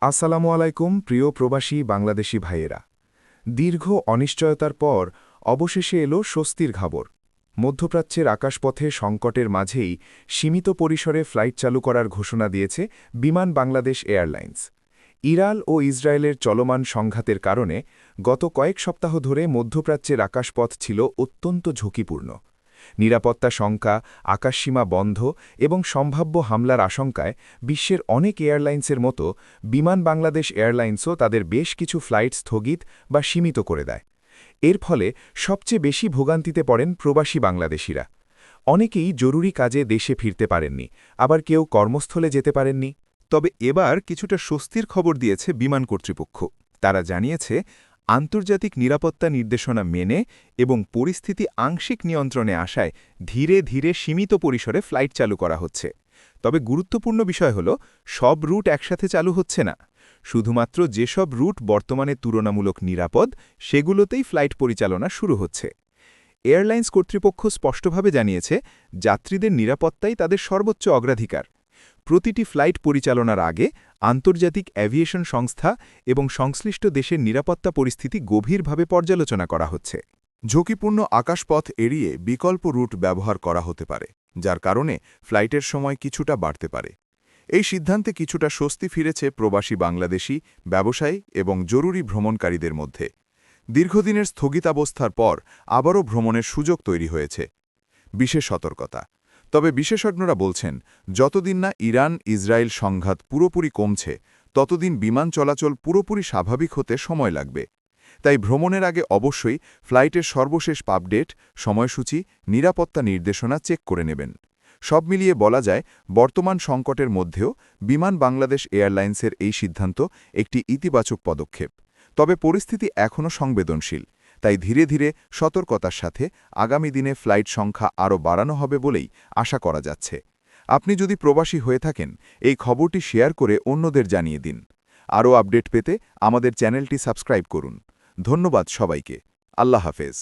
আসসালামু আলাইকুম প্রিয় প্রবাসী বাংলাদেশি ভাইয়েরা। দীর্ঘ অনিশ্চয়তার পর অবশেষে এলো স্বস্তির খবর। মধ্যপ্রাচ্যের আকাশপথে সংকটের মাঝেই সীমিত পরিসরে ফ্লাইট চালু করার ঘোষণা দিয়েছে বিমান বাংলাদেশ এয়ারলাইন্স। ইরান ও ইসরায়েলের চলমান সংঘাতের কারণে গত কয়েক সপ্তাহ ধরে মধ্যপ্রাচ্যের আকাশপথ ছিল অত্যন্ত ঝুঁকিপূর্ণ। নিরাপত্তা শঙ্কা, আকাশসীমা বন্ধ এবং সম্ভাব্য হামলার আশঙ্কায় বিশ্বের অনেক এয়ারলাইন্সের মতো বিমান বাংলাদেশ এয়ারলাইন্সও তাদের বেশ কিছু ফ্লাইট স্থগিত বা সীমিত করে দেয়। এর ফলে সবচেয়ে বেশি ভোগান্তিতে পড়েন প্রবাসী বাংলাদেশিরা। অনেকেই জরুরি কাজে দেশে ফিরতে পারেননি, আবার কেউ কর্মস্থলে যেতে পারেননি। তবে এবার কিছুটা স্বস্তির খবর দিয়েছে বিমান কর্তৃপক্ষ। তারা জানিয়েছে, আন্তর্জাতিক নিরাপত্তা নির্দেশনা মেনে এবং পরিস্থিতি আংশিক নিয়ন্ত্রণে আসায় ধীরে ধীরে সীমিত পরিসরে ফ্লাইট চালু করা হচ্ছে। তবে গুরুত্বপূর্ণ বিষয় হল, সব রুট একসাথে চালু হচ্ছে না। শুধুমাত্র যেসব রুট বর্তমানে তুলনামূলক নিরাপদ, সেগুলোতেই ফ্লাইট পরিচালনা শুরু হচ্ছে। এয়ারলাইন্স কর্তৃপক্ষ স্পষ্টভাবে জানিয়েছে, যাত্রীদের নিরাপত্তাই তাদের সর্বোচ্চ অগ্রাধিকার। প্রতিটি ফ্লাইট পরিচালনার আগে আন্তর্জাতিক অ্যাভিয়েশন সংস্থা এবং সংশ্লিষ্ট দেশের নিরাপত্তা পরিস্থিতি গভীরভাবে পর্যালোচনা করা হচ্ছে। ঝুঁকিপূর্ণ আকাশপথ এড়িয়ে বিকল্প রুট ব্যবহার করা হতে পারে, যার কারণে ফ্লাইটের সময় কিছুটা বাড়তে পারে। এই সিদ্ধান্তে কিছুটা স্বস্তি ফিরেছে প্রবাসী বাংলাদেশি, ব্যবসায়ী এবং জরুরি ভ্রমণকারীদের মধ্যে। দীর্ঘদিনের স্থগিতাবস্থার পর আবারও ভ্রমণের সুযোগ তৈরি হয়েছে। বিশেষ সতর্কতা। তবে বিশেষজ্ঞরা বলছেন, যতদিন না ইরান ইসরায়েল সংঘাত পুরোপুরি কমছে, ততদিন বিমান চলাচল পুরোপুরি স্বাভাবিক হতে সময় লাগবে। তাই ভ্রমণের আগে অবশ্যই ফ্লাইটের সর্বশেষ আপডেট, সময়সূচি, নিরাপত্তা নির্দেশনা চেক করে নেবেন। সব মিলিয়ে বলা যায়, বর্তমান সংকটের মধ্যেও বিমান বাংলাদেশ এয়ারলাইন্সের এই সিদ্ধান্ত একটি ইতিবাচক পদক্ষেপ। তবে পরিস্থিতি এখনও সংবেদনশীল, তাই ধীরে ধীরে সতর্কতার সাথে আগামী দিনে ফ্লাইট সংখ্যা আরও বাড়ানো হবে বলেই আশা করা যাচ্ছে। আপনি যদি প্রবাসী হয়ে থাকেন, এই খবরটি শেয়ার করে অন্যদের জানিয়ে দিন। আরও আপডেট পেতে আমাদের চ্যানেলটি সাবস্ক্রাইব করুন। ধন্যবাদ সবাইকে। আল্লাহ হাফেজ।